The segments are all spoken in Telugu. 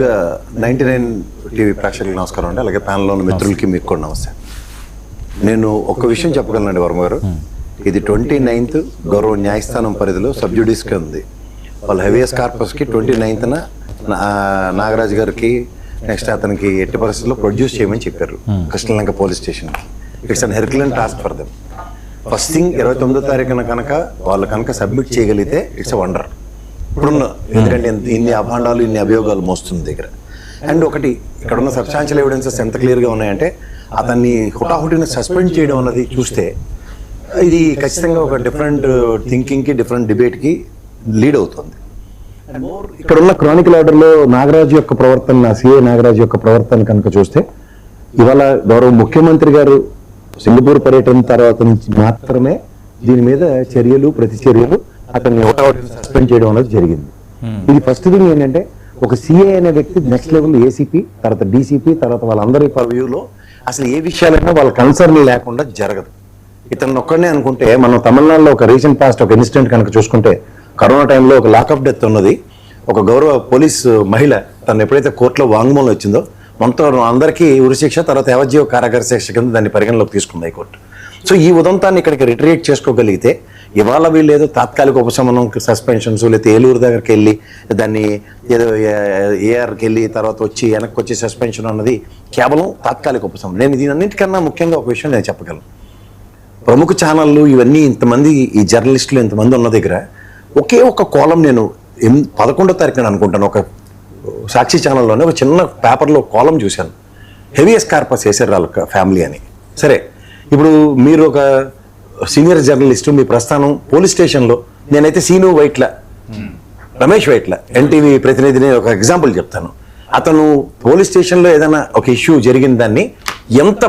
99 టీవీ ప్రేక్షకులకు నమస్కారం అండి. అలాగే ప్యానల్లో ఉన్న మిత్రులకి మీకు కూడా నమస్తే. నేను ఒక విషయం చెప్పగలనండి వర్మ గారు, ఇది 29th గౌరవ న్యాయస్థానం పరిధిలో సబ్జుడిస్గా ఉంది. వాళ్ళు హెవియస్ కార్పస్కి 29th నాగరాజు గారికి నెక్స్ట్ అతనికి ఎట్టి పరిస్థితుల్లో ప్రొడ్యూస్ చేయమని చెప్పారు కృష్ణలంక పోలీస్ స్టేషన్కి. It's an herculean task for them. First thing 29వ తారీఖున కనుక వాళ్ళు కనుక సబ్మిట్ చేయగలిగితే ఇట్స్ ఎ వండర్. ఇప్పుడున్న ఎందుకంటే ఇన్ని అభాండాలు ఇన్ని అభియోగాలు మోస్తుంది దగ్గర. అండ్ ఒకటి ఇక్కడ ఉన్న సబ్స్టాన్షియల్ ఎవిడెన్సెస్ ఎంత క్లియర్గా ఉన్నాయంటే అతన్ని హుటాహుటిని సస్పెండ్ చేయడం అన్నది చూస్తే ఇది ఖచ్చితంగా ఒక డిఫరెంట్ థింకింగ్కి డిఫరెంట్ డిబేట్కి లీడ్ అవుతుంది. అండ్ మోర్ ఇక్కడ ఉన్న క్రానికల్ ఆర్డర్లో నాగరాజు యొక్క ప్రవర్తన, సిఏ నాగరాజు యొక్క ప్రవర్తన కనుక చూస్తే ఇవాళ గౌరవ ముఖ్యమంత్రి గారు సింగపూర్ పర్యటన తర్వాత నుంచి మాత్రమే దీని మీద చర్యలు ప్రతిచర్యలు అతన్ని సస్పెండ్ చేయడం అనేది జరిగింది. ఇది ఫస్ట్ థింగ్ ఏంటంటే ఒక సిఏ అనే వ్యక్తి నెక్స్ట్ లెవెల్ ఏసీపీ తర్వాత డీసీపీ తర్వాత వాళ్ళందరి పర్వ్యూలో అసలు ఏ విషయాలైనా వాళ్ళ కన్సర్న్ లేకుండా జరగదు. ఇతను ఒక్కడనే అనుకుంటే మనం తమిళనాడులో ఒక రీసెంట్ పాస్ట్ ఒక ఇన్సిడెంట్ కనుక చూసుకుంటే కరోనా టైంలో ఒక లాక్ ఆఫ్ డెత్ ఉన్నది. ఒక గౌరవ పోలీస్ మహిళ తను ఎప్పుడైతే కోర్టులో వాంగ్మూలం వచ్చిందో మొత్తం అందరికీ ఉరిశిక్ష తర్వాత యావజ్జీవ కారాగార శిక్ష కింద దాన్ని పరిగణలోకి తీసుకుంది హైకోర్టు. సో ఈ ఉదంతాన్ని ఇక్కడికి రిట్రియేట్ చేసుకోగలిగితే ఇవాళ వీళ్ళు ఏదో తాత్కాలిక ఉపశమనం సస్పెన్షన్స్ లేకపోతే ఏలూరు దగ్గరికి వెళ్ళి దాన్ని ఏదో ఏఆర్కి వెళ్ళి తర్వాత వచ్చి వెనక్కి వచ్చి సస్పెన్షన్ అన్నది కేవలం తాత్కాలిక ఉపశమనం. నేను దీనన్నింటికన్నా ముఖ్యంగా ఒక విషయం నేను చెప్పగలను. ప్రముఖ ఛానళ్ళు ఇవన్నీ ఇంతమంది ఈ జర్నలిస్టులు ఇంతమంది ఉన్న దగ్గర ఒకే ఒక కాలం నేను 11వ తారీఖున అనుకుంటాను ఒక సాక్షి ఛానల్లోనే ఒక చిన్న పేపర్లో కాలం చూశాను. హెవియస్ కార్పస్ వేసారు వాళ్ళ ఫ్యామిలీ అని. సరే, ఇప్పుడు మీరు ఒక సీనియర్ జర్నలిస్టు, మీ ప్రస్థానం పోలీస్ స్టేషన్లో నేనైతే రమేష్ వైట్ల ఎన్టీవీ ప్రతినిధిని ఒక ఎగ్జాంపుల్ చెప్తాను. అతను పోలీస్ స్టేషన్లో ఏదైనా ఒక ఇష్యూ జరిగిన దాన్ని ఎంత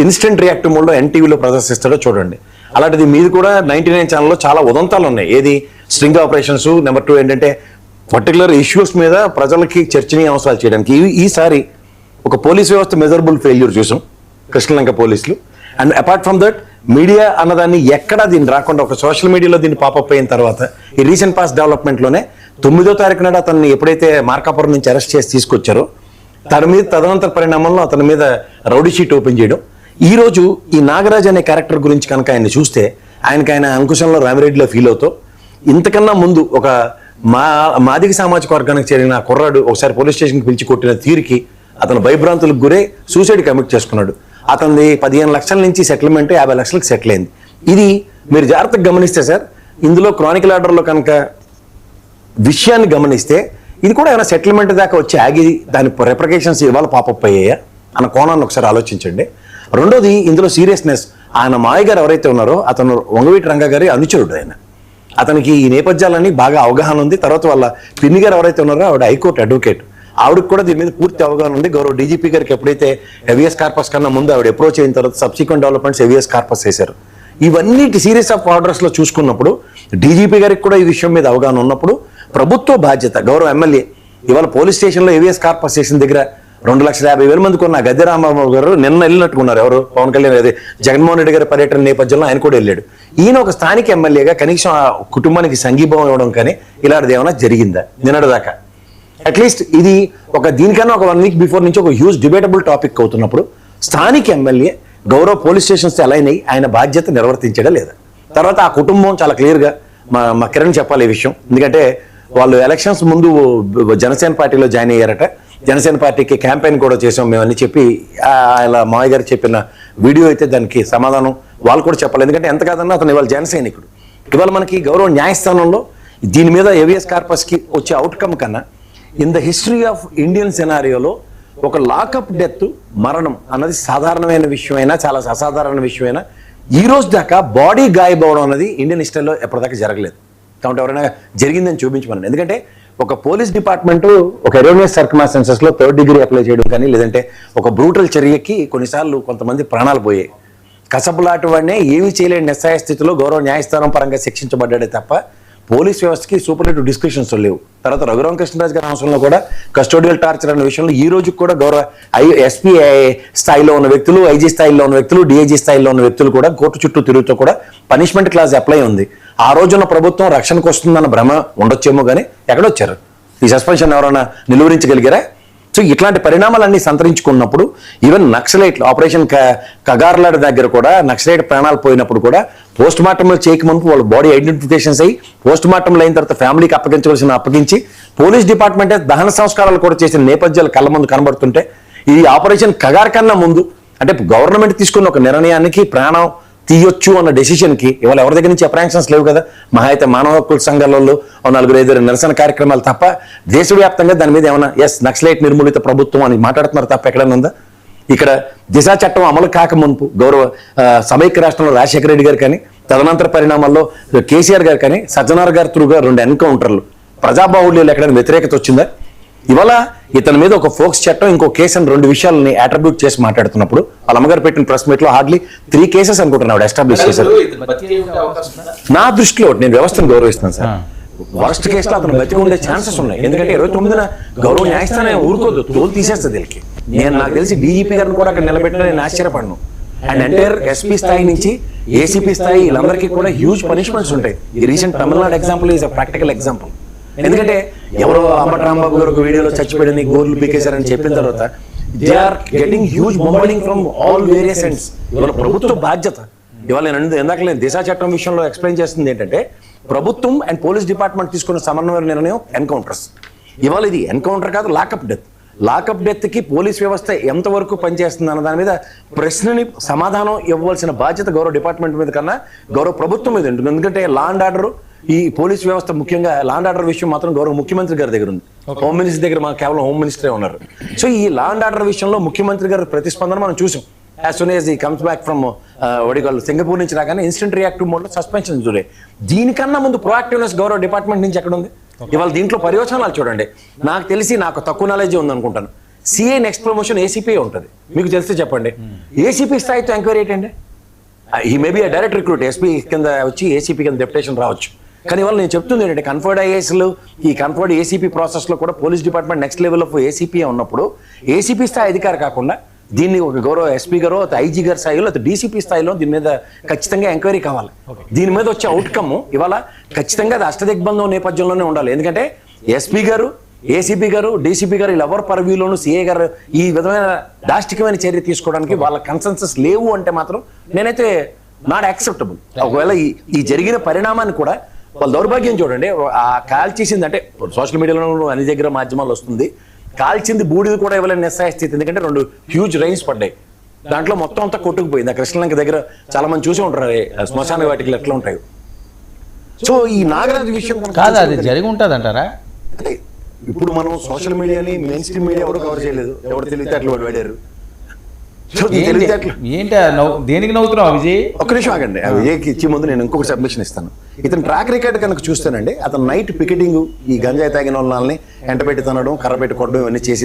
ఇన్స్టెంట్ రియాక్టివ్ మోడ్లో ఎన్టీవీలో ప్రదర్శిస్తాడో చూడండి. అలాంటిది మీది కూడా 99 ఛానల్లో చాలా ఉదంతాలు ఉన్నాయి. ఏది స్ట్రింగ్ ఆపరేషన్స్. నెంబర్ 2 ఏంటంటే పర్టికులర్ ఇష్యూస్ మీద ప్రజలకి చర్చనీయాంశాలు చేయడానికి. ఈసారి ఒక పోలీస్ వ్యవస్థ మెజరబుల్ ఫెయిల్యూర్ చూసాం కృష్ణలంక పోలీసులు. And apart from that media అన్నదాన్ని ఎక్కడా దీన్ని రాకుండా ఒక సోషల్ మీడియాలో దీన్ని పాపప్ అయిన తర్వాత ఈ రీసెంట్ పాస్ డెవలప్మెంట్లోనే 9వ తారీఖు నాడు అతన్ని ఎప్పుడైతే మార్కాపురం నుంచి అరెస్ట్ చేసి తీసుకొచ్చారో తన మీద తదనంతర పరిణామంలో అతని మీద రౌడీ షీట్ ఓపెన్ చేయడం. ఈ రోజు ఈ నాగరాజ్ అనే క్యారెక్టర్ గురించి కనుక ఆయన చూస్తే ఆయన అంకుశంలో రామిరెడ్డిలో ఫీల్ అవుతూ ఇంతకన్నా ముందు ఒక మాదిగ సామాజిక వర్గానికి చేరిన కుర్రాడు ఒకసారి పోలీస్ స్టేషన్కి పిలిచి కొట్టిన తీరుకి అతను భయభ్రాంతులకు గురై సూసైడ్ కమిట్ చేసుకున్నాడు. అతనిది 15 లక్షల నుంచి సెటిల్మెంట్ 50 లక్షలకు సెటిల్ అయింది. ఇది మీరు జాగ్రత్తగా గమనిస్తే సార్, ఇందులో క్రానికల్ ఆర్డర్లో కనుక విషయాన్ని గమనిస్తే ఇది కూడా ఏమైనా సెటిల్మెంట్ దాకా వచ్చి ఆగి దాని రెప్రికేషన్స్ ఇవాళ పాపప్ అయ్యాయా అన్న కోణాన్ని ఒకసారి ఆలోచించండి. రెండోది, ఇందులో సీరియస్నెస్. ఆయన మావయ్య గారు ఎవరైతే ఉన్నారో అతను వంగవీటి రంగా గారి అనుచరుడు. అతనికి ఈ నేపథ్యాలన్నీ బాగా అవగాహన ఉంది. తర్వాత వాళ్ళ పిన్ని గారు ఎవరైతే ఉన్నారో ఆవిడ హైకోర్టు అడ్వకేట్, ఆవిడకి కూడా దీని మీద పూర్తి అవగాహన ఉంది. గౌరవ డీజీపీ గారికి ఎప్పుడైతే హెవియస్ కార్పస్ కన్నా ముందు ఆవిడ అప్రోచ్ అయిన తర్వాత సబ్సిక్వెంట్ డెవలప్మెంట్స్ హెవియస్ కార్పస్ వేశారు. ఇవన్నీ సిరీస్ ఆఫ్ ఆర్డర్స్లో చూసుకున్నప్పుడు డీజీపీ గారికి కూడా ఈ విషయం మీద అవగాహన ఉన్నప్పుడు ప్రభుత్వ బాధ్యత. గౌరవ ఎమ్మెల్యే ఇవాళ పోలీస్ స్టేషన్లో హెవియస్ కార్పస్ స్టేషన్ దగ్గర 2,50,000 మంది కొన్న గద్దె రాంబాబు గారు నిన్న వెళ్ళినట్టుకున్నారు. ఎవరు? పవన్ కళ్యాణ్. అదే జగన్మోహన్ రెడ్డి గారి పర్యటన నేపథ్యంలో ఆయన కూడా వెళ్ళాడు. ఈయన ఒక స్థానిక ఎమ్మెల్యేగా కనీసం ఆ కుటుంబానికి సంఘీభావం ఇవ్వడం కానీ ఇలాంటిది ఏమైనా జరిగిందా నిన్నటిదాకా? అట్లీస్ట్ ఇది దీనికన్నా ఒక 1 వీక్ బిఫోర్ నుంచి ఒక హ్యూజ్ డిబేటబుల్ టాపిక్ అవుతున్నప్పుడు స్థానిక ఎమ్మెల్యే గౌరవ పోలీస్ స్టేషన్స్ అలైన్ అయ్యి ఆయన బాధ్యత నిర్వర్తించడా లేదా? తర్వాత ఆ కుటుంబం చాలా క్లియర్గా మా కిరణ్ చెప్పాలి ఈ విషయం. ఎందుకంటే వాళ్ళు ఎలక్షన్స్ ముందు జనసేన పార్టీలో జాయిన్ అయ్యారట. జనసేన పార్టీకి క్యాంపెయిన్ కూడా చేసాం మేమని చెప్పి ఇలా మావయ్య గారు చెప్పిన వీడియో అయితే దానికి సమాధానం వాళ్ళు కూడా చెప్పాలి. ఎందుకంటే ఎంత కాదన్నా అతను ఇవాళ జన సైనికుడు. ఇవాళ మనకి గౌరవ న్యాయస్థానంలో దీని మీద హెవియస్ కార్పస్కి వచ్చే అవుట్కమ్ కన్నా in the history of Indian సినారియోలో ఒక లాకప్ డెత్ మరణం అన్నది సాధారణమైన విషయమైనా చాలా అసాధారణ విషయమైనా ఈ రోజు దాకా బాడీ గాయపోవడం అనేది ఇండియన్ హిస్టరీలో ఎప్పటిదాకా జరగలేదు. కాబట్టి ఎవరైనా జరిగిందని చూపించమని. ఎందుకంటే ఒక పోలీస్ డిపార్ట్మెంటు ఒక ఎరోనియస్ సర్కమ్స్టాన్సెస్లో 3rd డిగ్రీ అప్లై చేయడం కానీ లేదంటే ఒక బ్రూటల్ చర్యకి కొన్నిసార్లు కొంతమంది ప్రాణాలు పోయాయి. కసబులాంటి వాడినే ఏమీ చేయలేని నిస్సాయ స్థితిలో గౌరవ న్యాయస్థానం పరంగా శిక్షించబడ్డాడే తప్ప పోలీస్ వ్యవస్థకి సూపర్లేటివ్ డిస్కషన్స్ లేవు. తర్వాత రఘురామ కృష్ణరాజు గారి అంశంలో కూడా కస్టోడియల్ టార్చర్ అనే విషయంలో ఈ రోజు కూడా గౌరవ ఎస్పీ స్థాయిలో ఉన్న వ్యక్తులు, ఐజీ స్థాయిలో ఉన్న వ్యక్తులు, డిఐజీ స్థాయిలో ఉన్న వ్యక్తులు కూడా కోర్టు చుట్టూ తిరుగుతూ కూడా పనిష్మెంట్ క్లాజ్ అప్లై ఉంది. ఆ రోజున ప్రభుత్వం రక్షణకు వస్తుందన్న భ్రమ ఉండొచ్చేమో కానీ ఎక్కడొచ్చారు? ఈ సస్పెన్షన్ ఎవరైనా నిలువరించగలిగారా? సో ఇట్లాంటి పరిణామాలన్నీ సంతరించుకున్నప్పుడు ఈవెన్ నక్సలైట్లు ఆపరేషన్ కగార్లాడ్ దగ్గర కూడా నక్సలైట్ ప్రాణాలు పోయినప్పుడు కూడా పోస్ట్ మార్టంలో చేయకముందు వాళ్ళ బాడీ ఐడెంటిఫికేషన్స్ అయ్యి పోస్ట్ మార్టంలో అయిన తర్వాత ఫ్యామిలీకి అప్పగించి పోలీస్ డిపార్ట్మెంటే దహన సంస్కారాలు కూడా చేసిన నేపథ్యాలు కళ్ళ ముందు కనబడుతుంటే ఈ ఆపరేషన్ కగార్ కన్నా ముందు అంటే గవర్నమెంట్ తీసుకున్న ఒక నిర్ణయానికి ప్రాణం తీయొచ్చు అన్న డెసిషన్కి ఇవాళ ఎవరి దగ్గర నుంచి అప్రాక్షన్స్ లేవు కదా. మహా అయితే మానవ హక్కుల సంఘాలలో 4-5 నిరసన కార్యక్రమాలు తప్ప దేశవ్యాప్తంగా దాని మీద ఏమైనా నక్సలైట్ నిర్మూలిత ప్రభుత్వం అని మాట్లాడుతున్నారు తప్ప ఎక్కడైనా ఉందా? ఇక్కడ దిశ చట్టం అమలు కాకముందు సమైక్య రాష్ట్రంలో రాజశేఖర రెడ్డి గారు కానీ తదనంతర పరిణామాల్లో కేసీఆర్ గారు కానీ సజ్జనార్ గారు త్రూగా 2 ఎన్కౌంటర్లు ప్రజాబాహుళ్యాలు ఎక్కడైనా వ్యతిరేకత వచ్చిందా? ఇవాళ ఇతని మీద ఒక ఫోక్స్ చట్టం ఇంకో కేసు అని 2 విషయాలని అట్రిబ్యూట్ చేసి మాట్లాడుతున్నప్పుడు వాళ్ళ అమ్మగారు పెట్టిన ప్రెస్ మీట్ లో హార్డ్లీ 3 కేసెస్ అనుకుంటున్నాడు ఎస్టాబ్లిష్ చేశారు. నా దృష్టిలో నేను వ్యవస్థను గౌరవిస్తాను సార్. వరస్ట్ కేసులో అతను బతికి ఉండే ఛాన్సెస్ ఉన్నాయి. ఎందుకంటే 29న గౌరవ న్యాయస్థానం ఊరుకోదు, తోలు తీసేస్తుంది వీళ్ళకి. నాకు తెలిసి డీజీపీ గారిని కూడా అక్కడ నిలబెట్టిన నేను ఆశ్చర్యపడను. అండ్ ఎంటైర్ ఎస్పీ స్థాయి నుంచి ఏసీపీ స్థాయి వీళ్ళందరికీ కూడా హ్యూజ్ పనిష్మెంట్స్ ఉంటాయి. ఈ recent Tamil Nadu example is a practical example. ఎందుకంటే ఎవరో అంబటి రాంబాబు గారు ఒక వీడియోలో చచ్చిపోయిన గోర్లు పీకేశారని చెప్పిన తర్వాత they are getting huge bombarding from all various ends. ఇవాళ ప్రభుత్వ బాధ్యత. ఇవాళ నేను ఇందాక దిశ చట్టం విషయంలో ఎక్స్ప్లెయిన్ చేస్తుంది ఏంటంటే ప్రభుత్వం అండ్ పోలీస్ డిపార్ట్మెంట్ తీసుకున్న సమన్వయ నిర్ణయం ఎన్కౌంటర్స్. ఇవాళ ఇది ఎన్కౌంటర్ కాదు, లాకప్ డెత్. లాకప్ డెత్ కి పోలీస్ వ్యవస్థ ఎంతవరకు పనిచేస్తుంది అన్న దాని మీద ప్రశ్నని సమాధానం ఇవ్వవలసిన బాధ్యత గౌరవ డిపార్ట్మెంట్ మీద కన్నా గౌరవ ప్రభుత్వం మీద ఉంటుంది. ఎందుకంటే లా అండ్ ఆర్డర్ ఈ పోలీస్ వ్యవస్థ ముఖ్యంగా లా అండ్ ఆర్డర్ విషయం మాత్రం గౌరవ ముఖ్యమంత్రి గారి దగ్గర ఉంది. హోమ్ మినిస్టర్ దగ్గర మాకు కేవలం హోమ్ మినిస్టరే ఉన్నారు. సో ఈ లా అండ్ ఆర్డర్ విషయంలో ముఖ్యమంత్రి గారి ప్రతిస్పందన మనం చూసాం. As soon as he comes back from Singapore నుంచి రాగానే ఇన్స్టెంట్ రియాక్టివ్ మోడ్ లో సస్పెన్షన్ చూడే. దీనికన్నా ముందు ప్రొయాక్టివ్నెస్ గౌరవ డిపార్ట్మెంట్ నుంచి ఎక్కడ ఉంది? ఇవాళ దీంట్లో పర్యవసనాలు చూడండి. నాకు తెలిసి నాకు తక్కువ నాలెడ్జ్ ఉంది అనుకుంటాను. సిఏ నెక్స్ట్ ప్రమోషన్ ఏసీపీ ఉంటుంది. మీకు తెలిస్తే చెప్పండి. ఏసీపీ స్థాయితో ఎంక్వైరీ ఏంటండి? ఈ మేబీ ఆ డైరెక్ట్ రిక్రూట్ ఎస్పీ కింద వచ్చి ఏసీపీ కింద డెప్యుటేషన్ రావచ్చు. కానీ ఇవాళ నేను చెప్తుంది ఏంటంటే కన్ఫర్డ్ ఐఏఎస్లు ఈ కన్ఫర్డ్ ఏసీపీ ప్రాసెస్లో కూడా police department next level of ACP ఉన్నప్పుడు ఏసీపీ స్థాయి అధికారి కాకుండా దీన్ని ఒక గౌరవ ఎస్పీ గారు ఐజీ గారి స్థాయిలో డీసీపీ స్థాయిలో దీని మీద ఖచ్చితంగా ఎంక్వైరీ కావాలి. దీని మీద వచ్చే అవుట్కమ్ ఇవాళ ఖచ్చితంగా అది అష్టదిగ్బంధం నేపథ్యంలోనే ఉండాలి. ఎందుకంటే ఎస్పీ గారు, ఏసీపీ గారు, డీసీపీ గారు వీళ్ళెవరి పర్వ్యూలోనూ సీఏ గారు ఈ విధమైన దాష్టికమైన చర్య తీసుకోవడానికి వాళ్ళ కన్సెన్సస్ లేవు అంటే మాత్రం నేనైతే నాట్ యాక్సెప్టబుల్. ఒకవేళ ఈ జరిగిన పరిణామాన్ని కూడా వాళ్ళ దౌర్భాగ్యం చూడండి. ఆ కాల్చేసింది అంటే సోషల్ మీడియాలో అన్ని దగ్గర మాధ్యమాలు వస్తుంది, కాల్చింది బూడిది కూడా ఇవ్వలేని నిస్సాయ స్థితి. ఎందుకంటే 2 హ్యూజ్ రైన్స్ పడ్డాయి, దాంట్లో మొత్తం అంతా కొట్టుకుపోయింది. ఆ కృష్ణలంక దగ్గర చాలా మంది చూసి ఉంటారు శ్మశాన వాటికి ఎట్లా ఉంటాయి. సో ఈ నాగరాజు విషయం కాదు, అది జరిగి ఉంటుంది అంటారా? అంటే ఇప్పుడు మనం సోషల్ మీడియాని మెయిన్ స్ట్రీమ్ మీడియా ఎవరు కవర్ చేయలేదు, ఎవరు తెలివితేటలు వాడారు. ఏంటి దేనికి నవ్వుతున్నావు విజయ్? ఒక్క నిమిషం ఆగండి. విజయ్కి ఇచ్చే ముందు నేను ఇంకొక సబ్మిషన్ ఇస్తాను. ఇతను ట్రాక్ రికార్డ్ కనుక చూస్తానండి, అతను నైట్ పికెటింగ్ ఈ గంజాయి తాగిన వాళ్ళని ఎంటపెట్టి తనడం, కర్ర పెట్టి కొట్టడం ఇవన్నీ చేసి